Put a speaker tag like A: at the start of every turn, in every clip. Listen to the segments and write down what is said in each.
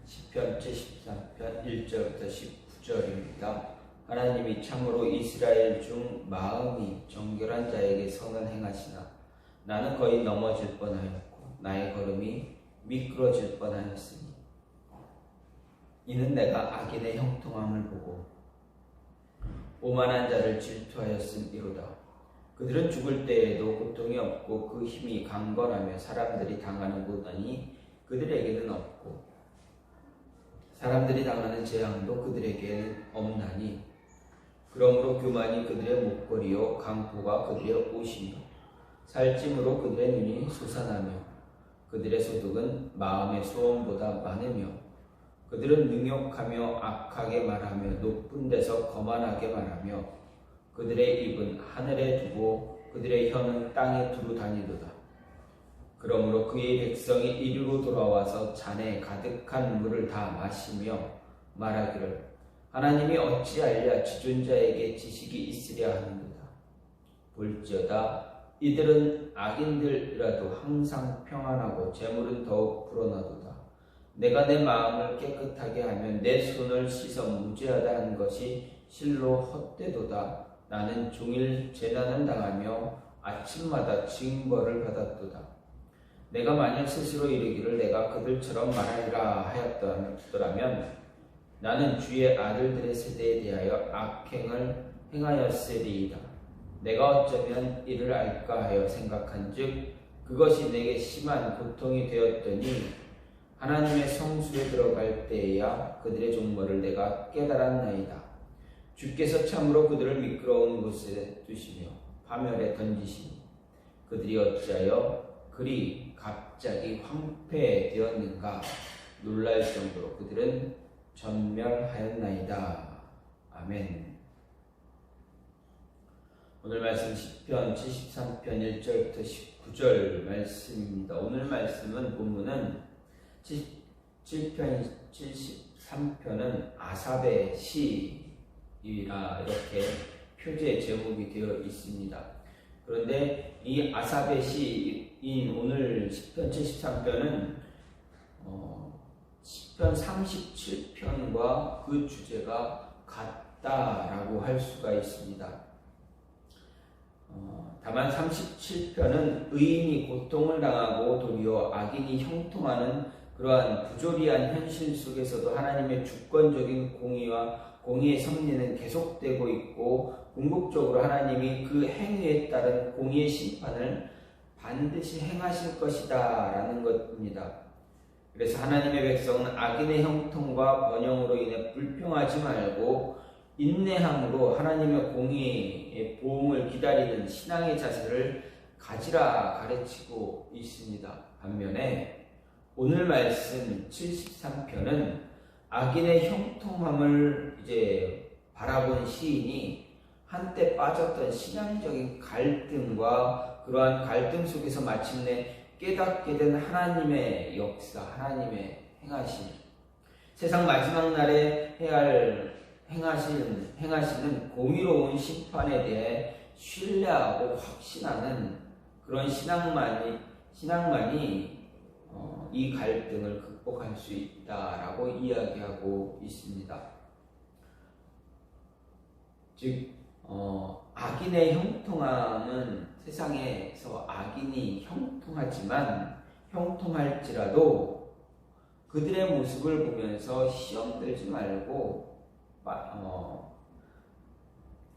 A: 시편 73편 1절부터 19절입니다. 하나님이 참으로 이스라엘 중 마음이 정결한 자에게 선을 행하시나 나는 거의 넘어질 뻔하였고 나의 걸음이 미끄러질 뻔하였으니 이는 내가 악인의 형통함을 보고 오만한 자를 질투하였음이로다. 그들은 죽을 때에도 고통이 없고 그 힘이 강건하며 사람들이 당하는 고난이 그들에게는 없고 사람들이 당하는 재앙도 그들에게는 없나니 그러므로 교만이 그들의 목걸이요 강포가 그들의 옷이며 살찜으로 그들의 눈이 솟아나며 그들의 소득은 마음의 소원보다 많으며 그들은 능욕하며 악하게 말하며 높은 데서 거만하게 말하며 그들의 입은 하늘에 두고 그들의 혀는 땅에 두루 다니도다. 그러므로 그의 백성이 이리로 돌아와서 잔에 가득한 물을 다 마시며 말하기를 하나님이 어찌하랴 지존자에게 지식이 있으랴 하는도다. 볼지어다 이들은 악인들이라도 항상 평안하고 재물은 더욱 불어나도다. 내가 내 마음을 깨끗하게 하면 내 손을 씻어 무죄하다 한 것이 실로 헛되도다. 나는 종일 재난을 당하며 아침마다 징벌을 받았도다. 내가 만일 스스로 이르기를 내가 그들처럼 말하리라 하였더라면 나는 주의 아들들의 세대에 대하여 악행을 행하였으리이다. 내가 어쩌면 이를 알까 하여 생각한즉 그것이 내게 심한 고통이 되었더니 하나님의 성수에 들어갈 때에야 그들의 종말을 내가 깨달았나이다. 주께서 참으로 그들을 미끄러운 곳에 두시며 파멸에 던지시니 그들이 어찌하여 그리 갑자기 황폐되었는가 놀랄 정도로 그들은 전멸하였나이다. 아멘. 오늘 말씀 시편 73편 1절부터 19절 말씀입니다. 오늘 말씀은 본문은 73편은 아삽의 시이라 이렇게 표제 제목이 되어 있습니다. 그런데 이 아삽의 시인 오늘 시편 73편은 시편 37편과 그 주제가 같다라고 할 수가 있습니다. 다만 37편은 의인이 고통을 당하고 도리어 악인이 형통하는 그러한 부조리한 현실 속에서도 하나님의 주권적인 공의와 공의의 섭리는 계속되고 있고 궁극적으로 하나님이 그 행위에 따른 공의의 심판을 반드시 행하실 것이다 라는 것입니다. 그래서 하나님의 백성은 악인의 형통과 번영으로 인해 불평하지 말고 인내함으로 하나님의 공의의 보응을 기다리는 신앙의 자세를 가지라 가르치고 있습니다. 반면에 오늘 말씀 73편은 악인의 형통함을 이제 바라본 시인이 한때 빠졌던 신앙적인 갈등과 그러한 갈등 속에서 마침내 깨닫게 된 하나님의 역사, 하나님의 행하심, 세상 마지막 날에 행하시는 공의로운 심판에 대해 신뢰하고 확신하는 그런 신앙만이 이 갈등을 극복할 수 있다라고 이야기하고 있습니다. 즉 악인의 형통함은 세상에서 악인이 형통할지라도 그들의 모습을 보면서 시험 들지 말고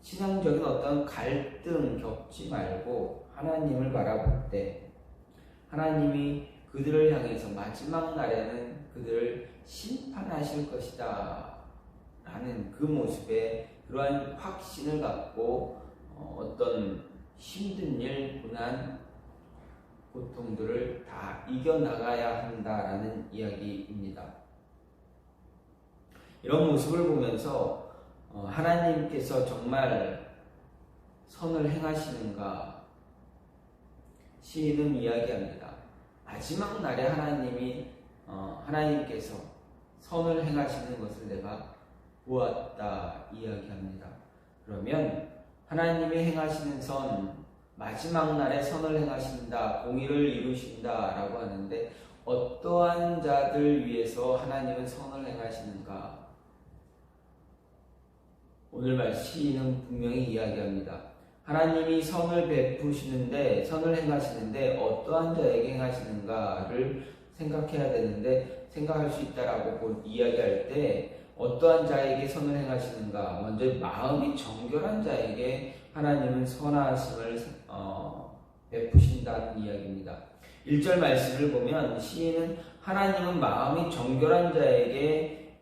A: 신앙적인 어떤 갈등 겪지 말고 하나님을 바라볼 때 하나님이 그들을 향해서 마지막 날에는 그들을 심판하실 것이다 라는 그 모습에 그러한 확신을 갖고 어떤 힘든 일, 고난, 고통들을 다 이겨나가야 한다라는 이야기입니다. 이런 모습을 보면서 하나님께서 정말 선을 행하시는가 시인은 이야기합니다. 마지막 날에 하나님께서 선을 행하시는 것을 내가 보았다 이야기합니다. 그러면 하나님이 행하시는 선, 마지막 날에 선을 행하신다, 공의를 이루신다 라고 하는데 어떠한 자들 위해서 하나님은 선을 행하시는가? 오늘 시인은 분명히 이야기합니다. 하나님이 선을 베푸시는데, 선을 행하시는데 어떠한 자에게 행하시는가를 생각해야 되는데, 생각할 수 있다라고 이야기할 때 어떠한 자에게 선을 행하시는가? 먼저 마음이 정결한 자에게 하나님은 선하심을 베푸신다는 이야기입니다. 1절 말씀을 보면 시인은 하나님은 마음이 정결한 자에게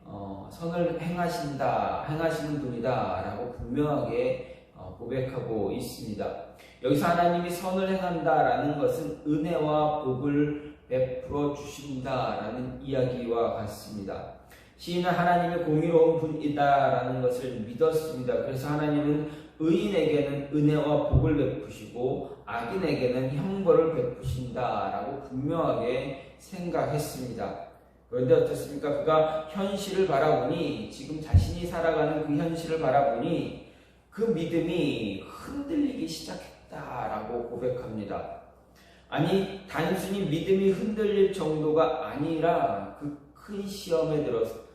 A: 선을 행하시는 분이다 라고 분명하게 고백하고 있습니다. 여기서 하나님이 선을 행한다라는 것은 은혜와 복을 베풀어 주신다라는 이야기와 같습니다. 시인은 하나님의 공의로운 분이다라는 것을 믿었습니다. 그래서 하나님은 의인에게는 은혜와 복을 베푸시고 악인에게는 형벌을 베푸신다라고 분명하게 생각했습니다. 그런데 어떻습니까? 그가 현실을 바라보니, 지금 자신이 살아가는 그 현실을 바라보니 그 믿음이 흔들리기 시작했다라고 고백합니다. 아니, 단순히 믿음이 흔들릴 정도가 아니라 그 큰 시험에 들어서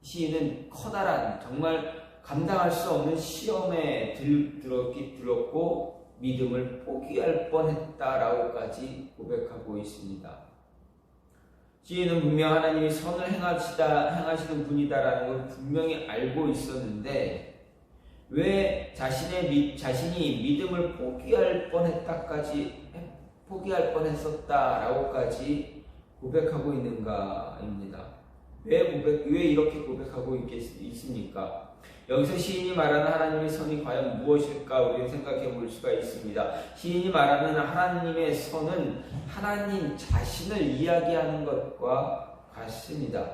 A: 시인은 커다란, 정말 감당할 수 없는 시험에 들었고 믿음을 포기할 뻔했다라고까지 고백하고 있습니다. 시인은 분명 하나님이 선을 행하시는 분이다라는 걸 분명히 알고 있었는데 왜 자신이 믿음을 포기할 뻔했었다라고까지 고백하고 있는가입니다. 왜 이렇게 고백하고 있습니까? 여기서 시인이 말하는 하나님의 선이 과연 무엇일까 우리는 생각해 볼 수가 있습니다. 시인이 말하는 하나님의 선은 하나님 자신을 이야기하는 것과 같습니다.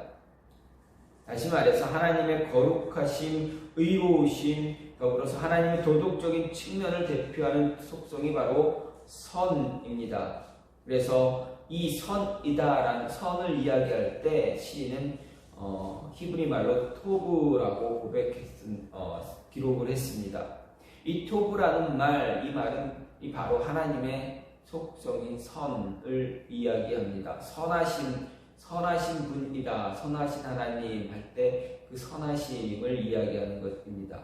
A: 다시 말해서 하나님의 거룩하심, 의로우심, 더불어서 하나님의 도덕적인 측면을 대표하는 속성이 바로 선입니다. 그래서 이 선이다라는 선을 이야기할 때 시인은 히브리 말로 토브라고 기록을 했습니다. 이 토브라는 이 말은 바로 하나님의 속성인 선을 이야기합니다. 선하신 분이다, 선하신 하나님 할 때 그 선하심을 이야기하는 것입니다.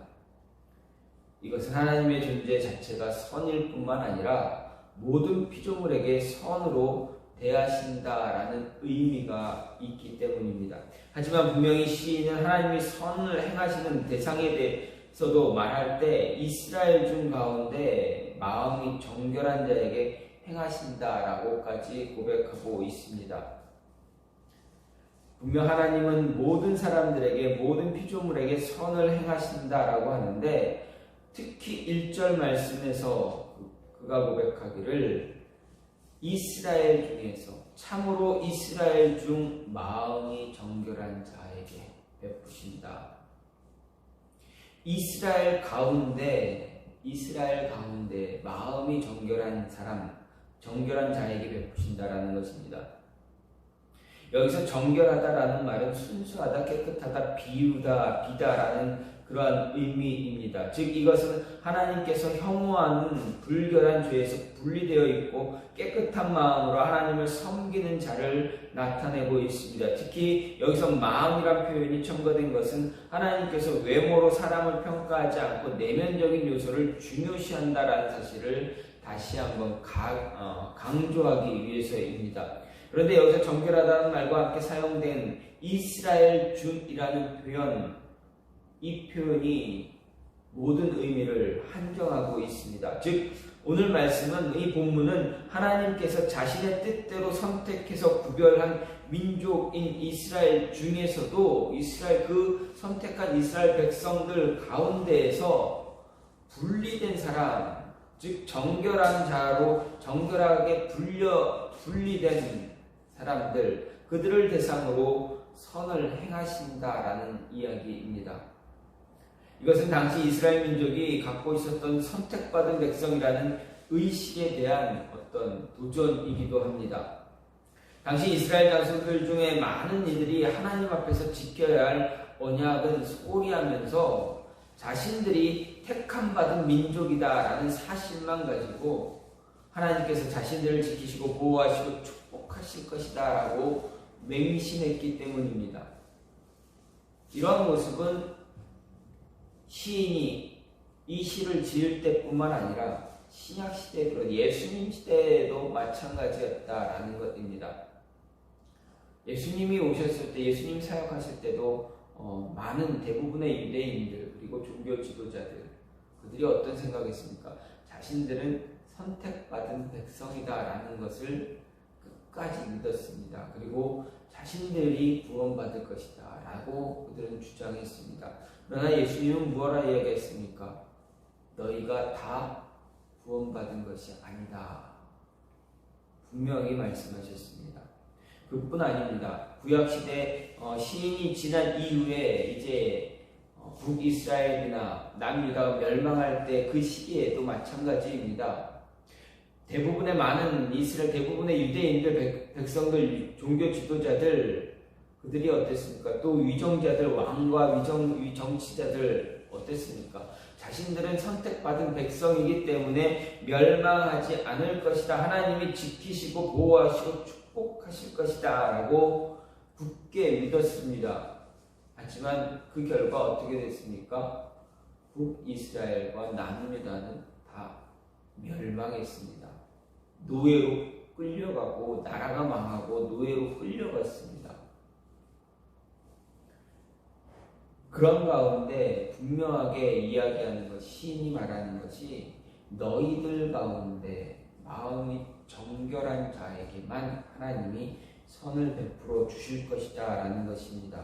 A: 이것은 하나님의 존재 자체가 선일 뿐만 아니라 모든 피조물에게 선으로 대하신다라는 의미가 있기 때문입니다. 하지만 분명히 시인은 하나님이 선을 행하시는 대상에 대해서도 말할 때 이스라엘 중 가운데 마음이 정결한 자에게 행하신다라고까지 고백하고 있습니다. 분명 하나님은 모든 사람들에게, 모든 피조물에게 선을 행하신다라고 하는데 특히 1절 말씀에서 그가 고백하기를 이스라엘 중에서, 참으로 이스라엘 중 마음이 정결한 자에게 베푸신다. 이스라엘 가운데 마음이 정결한 사람, 정결한 자에게 베푸신다라는 것입니다. 여기서 정결하다라는 말은 순수하다, 깨끗하다, 비다라는 그러한 의미입니다. 즉 이것은 하나님께서 혐오하는 불결한 죄에서 분리되어 있고 깨끗한 마음으로 하나님을 섬기는 자를 나타내고 있습니다. 특히 여기서 마음이란 표현이 첨가된 것은 하나님께서 외모로 사람을 평가하지 않고 내면적인 요소를 중요시한다라는 사실을 다시 한번 강조하기 위해서입니다. 그런데 여기서 정결하다는 말과 함께 사용된 이스라엘 중이라는 표현, 이 표현이 모든 의미를 한정하고 있습니다. 즉 오늘 말씀은, 이 본문은 하나님께서 자신의 뜻대로 선택해서 구별한 민족인 이스라엘 중에서도 그 선택한 이스라엘 백성들 가운데에서 분리된 사람, 즉 정결한 자로 정결하게 분리된 사람들, 그들을 대상으로 선을 행하신다라는 이야기입니다. 이것은 당시 이스라엘 민족이 갖고 있었던 선택받은 백성이라는 의식에 대한 어떤 도전이기도 합니다. 당시 이스라엘 자손들 중에 많은 이들이 하나님 앞에서 지켜야 할 언약은 소홀히 하면서 자신들이 택함받은 민족이다라는 사실만 가지고 하나님께서 자신들을 지키시고 보호하시고 축복하실 것이다 라고 맹신했기 때문입니다. 이러한 모습은 시인이 이 시를 지을 때뿐만 아니라 신약시대, 그런 예수님 시대에도 마찬가지였다라는 것입니다. 예수님이 오셨을 때, 예수님 사역하실 때도 많은 대부분의 유대인들 그리고 종교 지도자들, 그들이 어떤 생각했습니까? 자신들은 선택받은 백성이다라는 것을 끝까지 믿었습니다. 그리고 자신들이 구원받을 것이다 라고 그들은 주장했습니다. 그러나 예수님은 무엇라 이야기했습니까? 너희가 다 구원받은 것이 아니다. 분명히 말씀하셨습니다. 그뿐 아닙니다. 구약시대 시인이 지난 이후에 이제 북이스라엘이나 남유다가 멸망할 때 그 시기에도 마찬가지입니다. 대부분의 많은 이스라엘, 대부분의 유대인들, 백성들, 종교 지도자들, 그들이 어땠습니까? 또 위정자들, 왕과 정치자들 어땠습니까? 자신들은 선택받은 백성이기 때문에 멸망하지 않을 것이다. 하나님이 지키시고 보호하시고 축복하실 것이다 라고 굳게 믿었습니다. 하지만 그 결과 어떻게 됐습니까? 북이스라엘과 남유다는 다 멸망했습니다. 노예로 끌려가고 나라가 망하고 노예로 끌려갔습니다. 그런 가운데 분명하게 이야기하는 것, 시인이 말하는 것이 너희들 가운데 마음이 정결한 자에게만 하나님이 선을 베풀어 주실 것이다 라는 것입니다.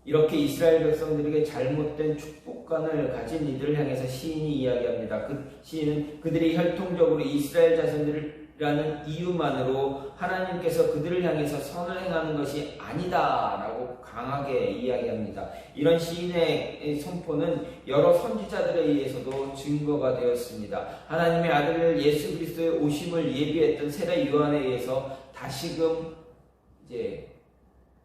A: 이렇게 이스라엘 백성들에게 잘못된 축복관을 가진 이들을 향해서 시인이 이야기합니다. 그 시인은 그들이 혈통적으로 이스라엘 자손들이라는 이유만으로 하나님께서 그들을 향해서 선을 행하는 것이 아니다 라고 강하게 이야기합니다. 이런 시인의 선포는 여러 선지자들에 의해서도 증거가 되었습니다. 하나님의 아들 예수 그리스도의 오심을 예비했던 세례 요한에 의해서 다시금 이제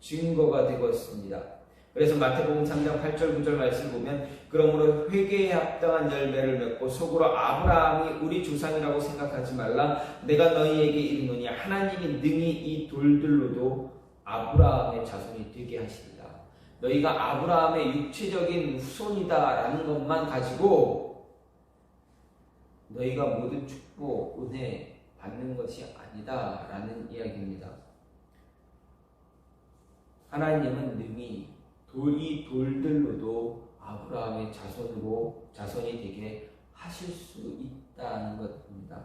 A: 증거가 되었습니다. 그래서 마태복음 3장 8절 9절 말씀 보면 그러므로 회개에 합당한 열매를 맺고 속으로 아브라함이 우리 조상이라고 생각하지 말라. 내가 너희에게 이르노니 하나님이 능히 이 돌들로도 아브라함의 자손이 되게 하시리라. 너희가 아브라함의 육체적인 후손이다라는 것만 가지고 너희가 모든 축복, 은혜 받는 것이 아니다라는 이야기입니다. 하나님은 능히 이 돌들로도 아브라함의 자손이 되게 하실 수 있다는 것입니다.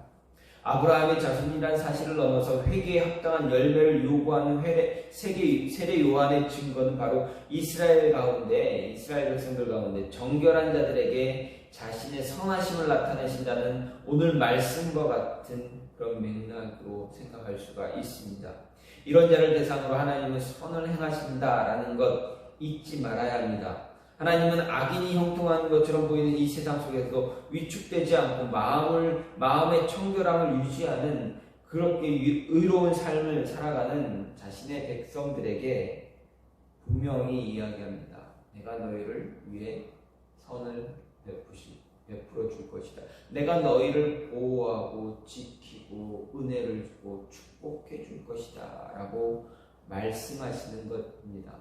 A: 아브라함의 자손이란 사실을 넘어서 회개에 합당한 열매를 요구하는 세례 요한의 증거는 바로 이스라엘 백성들 가운데 정결한 자들에게 자신의 선하심을 나타내신다는 오늘 말씀과 같은 그런 맥락으로 생각할 수가 있습니다. 이런 자를 대상으로 하나님은 선을 행하신다라는 것 잊지 말아야 합니다. 하나님은 악인이 형통하는 것처럼 보이는 이 세상 속에서도 위축되지 않고 마음의 청결함을 유지하는 그렇게 의로운 삶을 살아가는 자신의 백성들에게 분명히 이야기합니다. 내가 너희를 위해 선을 베풀어 줄 것이다. 내가 너희를 보호하고 지키고 은혜를 주고 축복해 줄 것이다 라고 말씀하시는 것입니다.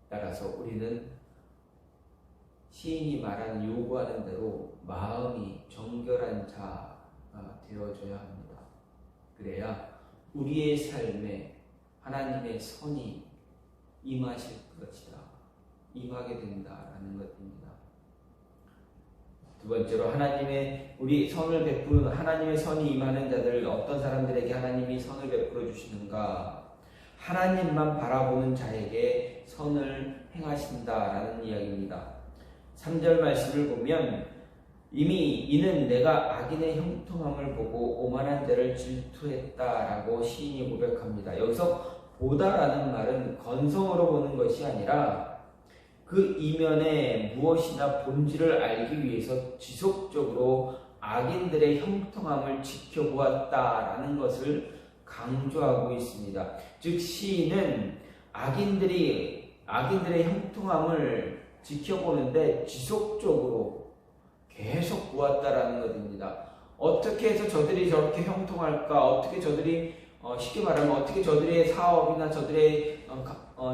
A: 따라서 우리는 시인이 말하는 요구하는 대로 마음이 정결한 자가 되어줘야 합니다. 그래야 우리의 삶에 하나님의 선이 임하실 것이다. 임하게 된다라는 것입니다. 두 번째로 우리 선을 베푸는 하나님의 선이 임하는 자들, 어떤 사람들에게 하나님이 선을 베풀어 주시는가? 하나님만 바라보는 자에게 선을 행하신다라는 이야기입니다. 3절 말씀을 보면 이는 내가 악인의 형통함을 보고 오만한 자를 질투했다라고 시인이 고백합니다. 여기서 보다라는 말은 건성으로 보는 것이 아니라 그 이면에 무엇이나 본질을 알기 위해서 지속적으로 악인들의 형통함을 지켜보았다라는 것을 강조하고 있습니다. 즉 시인은 악인들의 형통함을 지켜보는데 지속적으로 계속 보았다라는 것입니다. 어떻게 해서 저들이 저렇게 형통할까? 어떻게 저들이 쉽게 말하면 어떻게 저들의 사업이나 저들의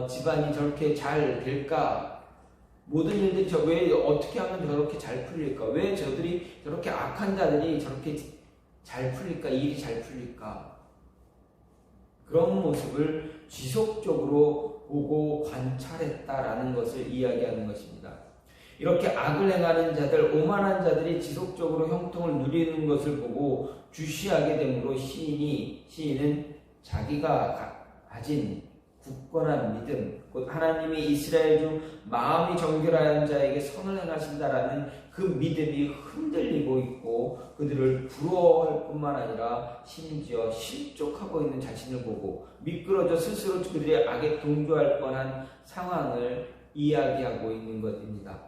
A: 집안이 저렇게 잘 될까? 모든 일들이 왜 어떻게 하면 저렇게 잘 풀릴까? 왜 저들이 저렇게 악한 자들이 저렇게 잘 풀릴까? 일이 잘 풀릴까? 그런 모습을 지속적으로 보고 관찰했다라는 것을 이야기하는 것입니다. 이렇게 악을 행하는 자들, 오만한 자들이 지속적으로 형통을 누리는 것을 보고 주시하게 되므로 시인은 자기가 가진 굳건한 믿음, 곧 하나님이 이스라엘 중 마음이 정결한 자에게 선을 행하신다라는 그 믿음이 흔들리고 있고 그들을 부러워할 뿐만 아니라 심지어 실족하고 있는 자신을 보고 미끄러져 스스로 그들의 악에 동조할 뻔한 상황을 이야기하고 있는 것입니다.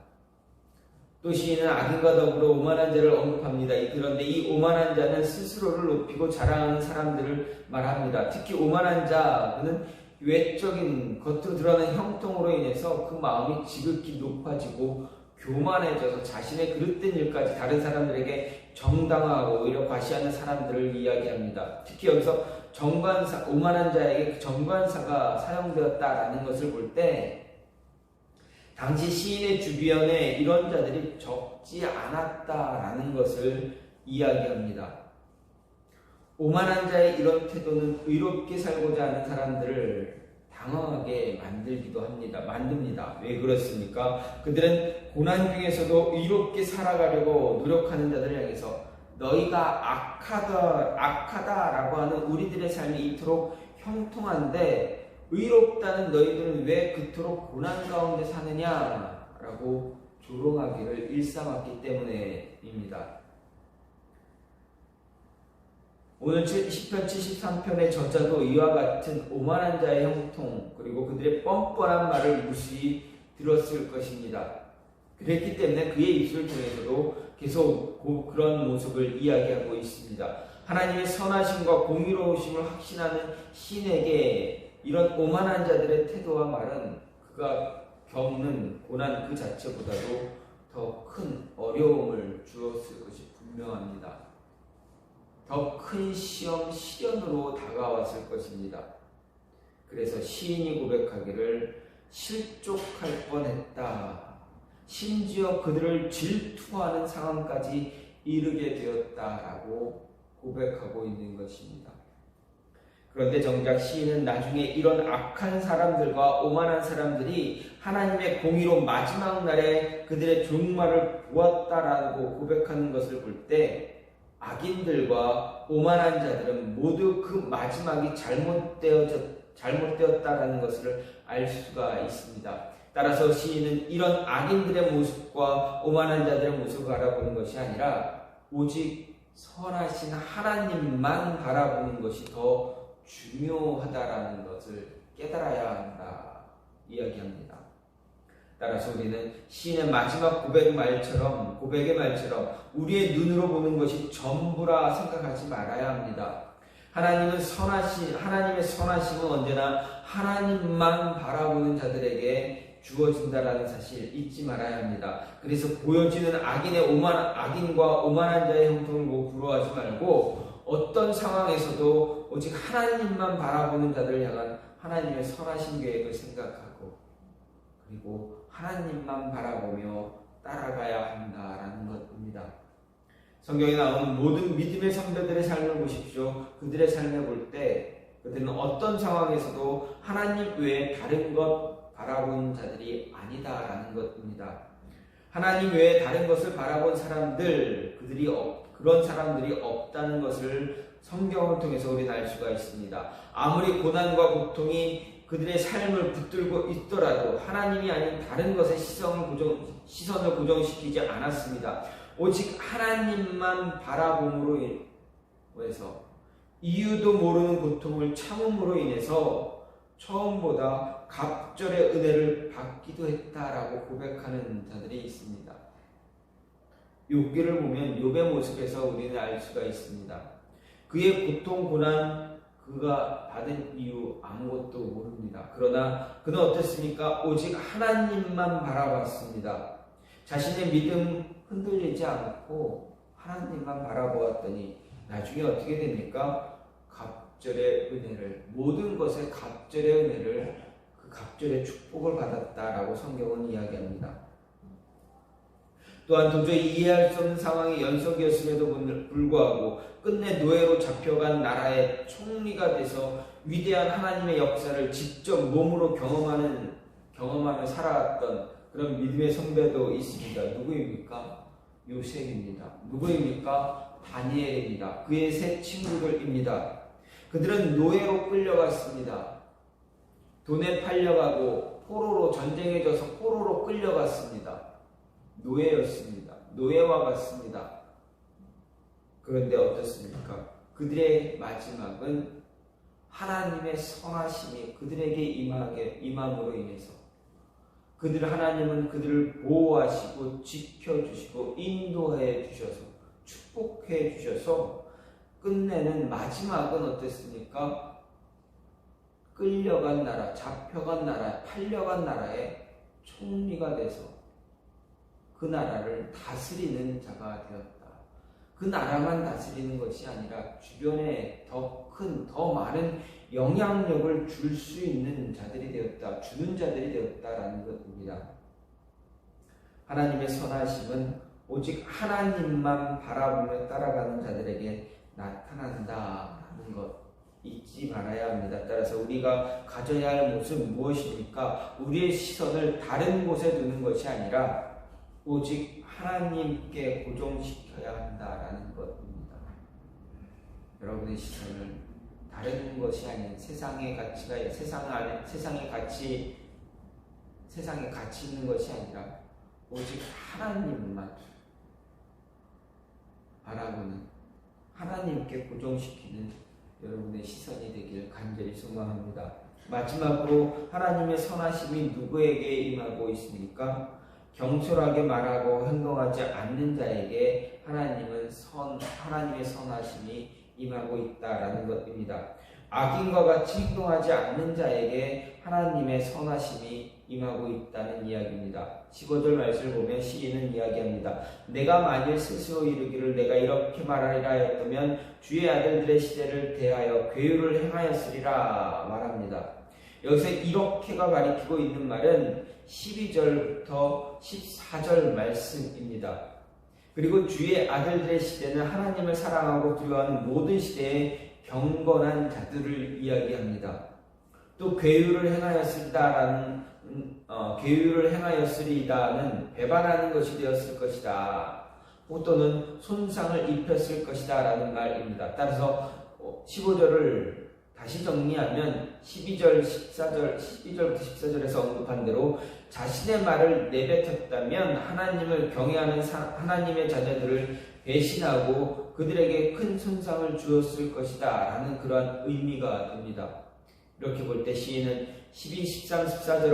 A: 또 시인은 악인과 더불어 오만한 자를 언급합니다. 그런데 이 오만한 자는 스스로를 높이고 자랑하는 사람들을 말합니다. 특히 오만한 자는 외적인 겉으로 드러나는 형통으로 인해서 그 마음이 지극히 높아지고 교만해져서 자신의 그릇된 일까지 다른 사람들에게 정당화하고 오히려 과시하는 사람들을 이야기합니다. 특히 여기서 오만한 자에게 정관사가 사용되었다라는 것을 볼 때 당시 시인의 주변에 이런 자들이 적지 않았다라는 것을 이야기합니다. 오만한 자의 이런 태도는 의롭게 살고자 하는 사람들을 당황하게 만듭니다. 왜 그렇습니까? 그들은 고난 중에서도 의롭게 살아가려고 노력하는 자들을 향해서 너희가 악하다라고 하는 우리들의 삶이 이토록 형통한데 의롭다는 너희들은 왜 그토록 고난 가운데 사느냐라고 조롱하기를 일삼았기 때문에입니다. 오늘 시편 73편의 저자도 이와 같은 오만한 자의 형통 그리고 그들의 뻔뻔한 말을 무시 들었을 것입니다. 그랬기 때문에 그의 입술을 통해서도 계속 그런 모습을 이야기하고 있습니다. 하나님의 선하심과 공의로우심을 확신하는 시인에게 이런 오만한 자들의 태도와 말은 그가 겪는 고난 그 자체보다도 더 큰 어려움을 주었을 것이 분명합니다. 더 큰 시련으로 다가왔을 것입니다. 그래서 시인이 고백하기를 실족할 뻔했다. 심지어 그들을 질투하는 상황까지 이르게 되었다라고 고백하고 있는 것입니다. 그런데 정작 시인은 나중에 이런 악한 사람들과 오만한 사람들이 하나님의 공의로 마지막 날에 그들의 종말을 보았다라고 고백하는 것을 볼 때 악인들과 오만한 자들은 모두 그 마지막이 잘못되었다라는 것을 알 수가 있습니다. 따라서 시인은 이런 악인들의 모습과 오만한 자들의 모습을 바라보는 것이 아니라 오직 선하신 하나님만 바라보는 것이 더 중요하다라는 것을 깨달아야 한다 이야기합니다. 따라서 우리는 시인의 마지막 고백의 말처럼 우리의 눈으로 보는 것이 전부라 생각하지 말아야 합니다. 하나님의 선하심은 언제나 하나님만 바라보는 자들에게 주어진다라는 사실 잊지 말아야 합니다. 그래서 보여지는 악인과 오만한 자의 형통을 보고 부러워하지 말고 어떤 상황에서도 오직 하나님만 바라보는 자들을 향한 하나님의 선하신 계획을 생각하고 그리고 하나님만 바라보며 따라가야 한다라는 것입니다. 성경에 나오는 모든 믿음의 선배들의 삶을 보십시오. 그들의 삶을 볼 때 그들은 어떤 상황에서도 하나님 외에 다른 것 바라본 자들이 아니다라는 것입니다. 하나님 외에 다른 것을 바라본 사람들, 그런 사람들이 없다는 것을 성경을 통해서 우리는 알 수가 있습니다. 아무리 고난과 고통이 그들의 삶을 붙들고 있더라도 하나님이 아닌 다른 것에 시선을 고정시키지 않았습니다. 오직 하나님만 바라봄으로 인해서 이유도 모르는 고통을 참음으로 인해서 처음보다 갑절의 은혜를 받기도 했다라고 고백하는 자들이 있습니다. 욥기를 보면 욥의 모습에서 우리는 알 수가 있습니다. 그의 고통, 고난, 그가 받은 이유 아무것도 모릅니다. 그러나 그는 어땠습니까? 오직 하나님만 바라봤습니다. 자신의 믿음 흔들리지 않고 하나님만 바라보았더니 나중에 어떻게 됩니까? 갑절의 은혜를, 모든 것에 갑절의 은혜를, 그 갑절의 축복을 받았다라고 성경은 이야기합니다. 또한 도저히 이해할 수 없는 상황의 연속이었음에도 불구하고 끝내 노예로 잡혀간 나라의 총리가 돼서 위대한 하나님의 역사를 직접 몸으로 경험하며 살아왔던 그런 믿음의 선배도 있습니다. 누구입니까? 요셉입니다. 누구입니까? 다니엘입니다. 그의 세 친구들입니다. 그들은 노예로 끌려갔습니다. 돈에 팔려가고 포로로 전쟁에 져서 포로로 끌려갔습니다. 노예였습니다. 노예와 같습니다. 그런데 어떻습니까? 그들의 마지막은 하나님의 선하심이 그들에게 임함으로 인해서 하나님은 그들을 보호하시고 지켜주시고 인도해 주셔서 축복해 주셔서 끝내는 마지막은 어땠습니까? 끌려간 나라, 잡혀간 나라, 팔려간 나라의 총리가 돼서 그 나라를 다스리는 자가 되었다. 그 나라만 다스리는 것이 아니라 주변에 더 큰, 더 많은 영향력을 줄 수 있는 자들이 되었다. 주는 자들이 되었다라는 것입니다. 하나님의 선하심은 오직 하나님만 바라보며 따라가는 자들에게 나타난다라는 것 잊지 말아야 합니다. 따라서 우리가 가져야 할 모습은 무엇입니까? 우리의 시선을 다른 곳에 두는 것이 아니라 오직 하나님께 고정시켜야 한다라는 것입니다. 여러분의 시선을 다른 것이 아닌 세상의 가치가 세상의 가치 있는 것이 아니라 오직 하나님만 바라보는, 하나님께 고정시키는 여러분의 시선이 되길 간절히 소망합니다. 마지막으로 하나님의 선하심이 누구에게 임하고 있습니까? 경솔하게 말하고 행동하지 않는 자에게 하나님의 선하심이 임하고 있다라는 것입니다. 악인과 같이 행동하지 않는 자에게 하나님의 선하심이 임하고 있다는 이야기입니다. 15절 말씀을 보면 시인은 이야기합니다. 내가 만일 스스로 이르기를 내가 이렇게 말하리라 하였다면 주의 아들들의 시대를 대하여 괴유를 행하였으리라 말합니다. 여기서 이렇게가 가리키고 있는 말은 12절부터 14절 말씀입니다. 그리고 주의 아들들의 시대는 하나님을 사랑하고 두려워하는 모든 시대의 경건한 자들을 이야기합니다. 또 괴유를 행하였으리다는 배반하는 것이 되었을 것이다. 또는 손상을 입혔을 것이다 라는 말입니다. 따라서 15절을 다시 정리하면 12절부터 14절에서 언급한 대로 자신의 말을 내뱉었다면 하나님을 경외하는 하나님의 자녀들을 배신하고 그들에게 큰 손상을 주었을 것이다 라는 그러한 의미가 됩니다. 이렇게 볼 때 시인은 12, 13, 14절의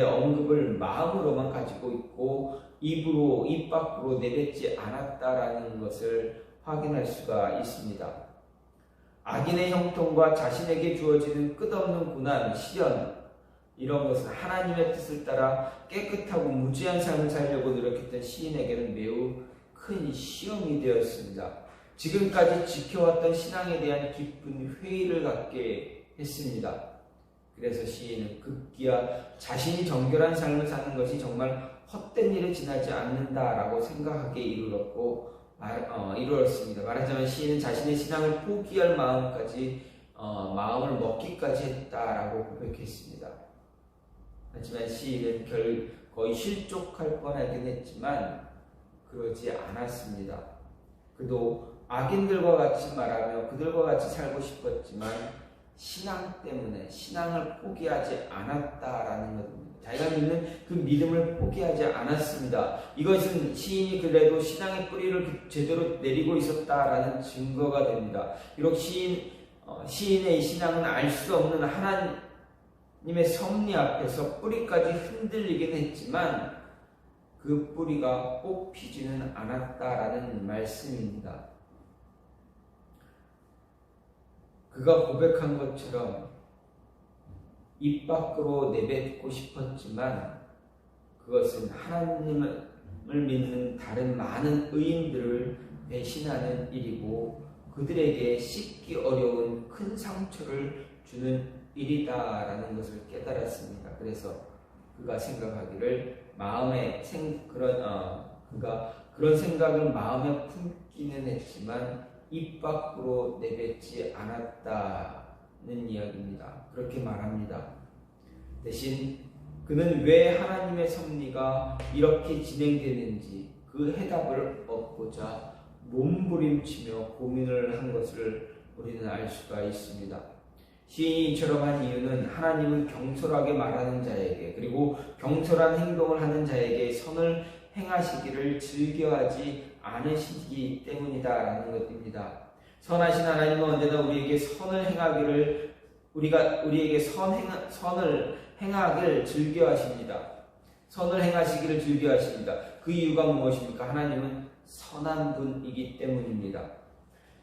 A: 언급을 마음으로만 가지고 있고 입 밖으로 내뱉지 않았다라는 것을 확인할 수가 있습니다. 악인의 형통과 자신에게 주어지는 끝없는 고난, 시련, 이런 것은 하나님의 뜻을 따라 깨끗하고 무죄한 삶을 살려고 노력했던 시인에게는 매우 큰 시험이 되었습니다. 지금까지 지켜왔던 신앙에 대한 깊은 회의를 갖게 했습니다. 그래서 시인은 급기야 자신이 정결한 삶을 사는 것이 정말 헛된 일에 지나지 않는다라고 생각하게 이루었습니다. 말하자면 시인은 자신의 신앙을 포기할 마음을 먹기까지 했다라고 고백했습니다. 하지만 시인은 거의 실족할 뻔하긴 했지만 그러지 않았습니다. 그도 악인들과 같이 말하며 그들과 같이 살고 싶었지만 신앙 때문에 신앙을 포기하지 않았다라는 것입니다. 자기가 믿는 그 믿음을 포기하지 않았습니다. 이것은 시인이 그래도 신앙의 뿌리를 제대로 내리고 있었다라는 증거가 됩니다. 비록 시인의 이 신앙은 알 수 없는 하나님의 섭리 앞에서 뿌리까지 흔들리긴 했지만 그 뿌리가 뽑히지는 않았다라는 말씀입니다. 그가 고백한 것처럼 입 밖으로 내뱉고 싶었지만 그것은 하나님을 믿는 다른 많은 의인들을 배신하는 일이고 그들에게 씻기 어려운 큰 상처를 주는 일이다라는 것을 깨달았습니다. 그래서 그가 생각하기를 그가 그런 생각을 마음에 품기는 했지만 입 밖으로 내뱉지 않았다는 이야기입니다. 그렇게 말합니다. 대신 그는 왜 하나님의 섭리가 이렇게 진행되는지 그 해답을 얻고자 몸부림치며 고민을 한 것을 우리는 알 수가 있습니다. 시인이 이처럼 한 이유는 하나님은 경솔하게 말하는 자에게 그리고 경솔한 행동을 하는 자에게 선을 행하시기를 즐겨하지 않으시기 때문이다라는 것입니다. 선하신 하나님은 언제나 우리에게 선을 행하기를 우리에게 선을 행하기를 즐겨하십니다. 선을 행하시기를 즐겨하십니다. 그 이유가 무엇입니까? 하나님은 선한 분이기 때문입니다.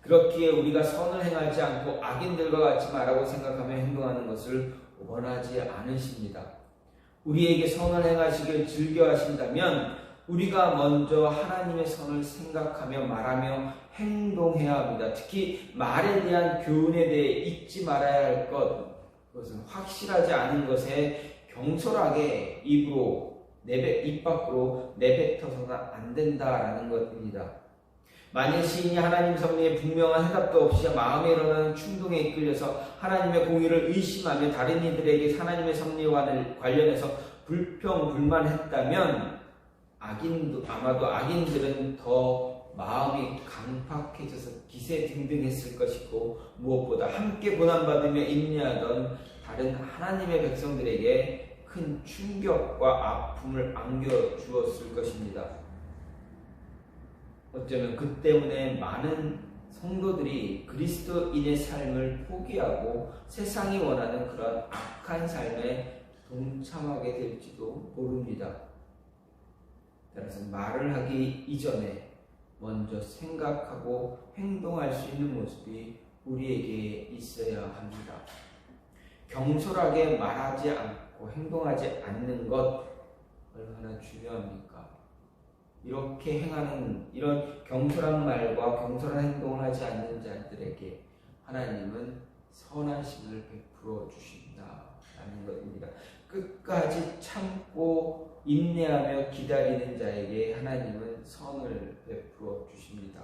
A: 그렇기에 우리가 선을 행하지 않고 악인들과 같이 말하고 생각하며 행동하는 것을 원하지 않으십니다. 우리에게 선을 행하시기를 즐겨하신다면 우리가 먼저 하나님의 선을 생각하며 말하며 행동해야 합니다. 특히 말에 대한 교훈에 대해 잊지 말아야 할 것, 그것은 확실하지 않은 것에 경솔하게 입 밖으로 내뱉어서는 안 된다라는 것입니다. 만일 시인이 하나님 섭리에 분명한 해답도 없이 마음에 일어나는 충동에 이끌려서 하나님의 공의를 의심하며 다른 이들에게 하나님의 섭리와 관련해서 불평불만했다면 아마도 악인들은 더 마음이 강팍해져서 기세등등했을 것이고 무엇보다 함께 고난받으며 인내하던 다른 하나님의 백성들에게 큰 충격과 아픔을 안겨주었을 것입니다. 어쩌면 그 때문에 많은 성도들이 그리스도인의 삶을 포기하고 세상이 원하는 그런 악한 삶에 동참하게 될지도 모릅니다. 따라서 말을 하기 이전에 먼저 생각하고 행동할 수 있는 모습이 우리에게 있어야 합니다. 경솔하게 말하지 않고 행동하지 않는 것 얼마나 중요합니까? 이렇게 행하는 이런 경솔한 말과 경솔한 행동을 하지 않는 자들에게 하나님은 선하심을 베풀어 주신다라는 것입니다. 끝까지 참고 인내하며 기다리는 자에게 하나님은 선을 베풀어 주십니다.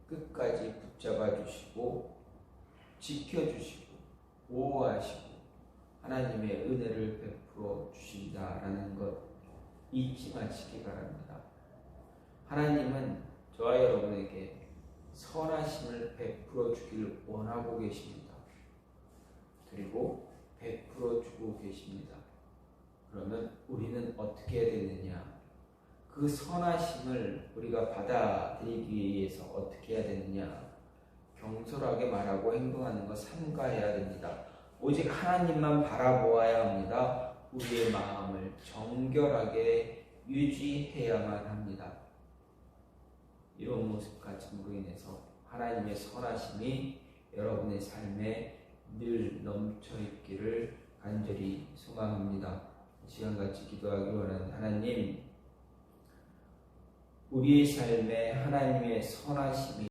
A: 끝까지 붙잡아 주시고 지켜주시고 보호하시고 하나님의 은혜를 베풀어 주신다라는 것 잊지 마시기 바랍니다. 하나님은 저와 여러분에게 선하심을 베풀어 주길 원하고 계십니다. 그리고 베풀어 주고 계십니다. 그러면 우리는 어떻게 해야 되느냐? 그 선하심을 우리가 받아들이기 위해서 어떻게 해야 되느냐? 경솔하게 말하고 행동하는 것 삼가해야 됩니다. 오직 하나님만 바라보아야 합니다. 우리의 마음을 정결하게 유지해야만 합니다. 이런 모습 갖춤으로 인해서 하나님의 선하심이 여러분의 삶에 늘 넘쳐 있기를 간절히 소망합니다. 시간같이 기도하기 원하는 하나님, 우리의 삶에 하나님의 선하심이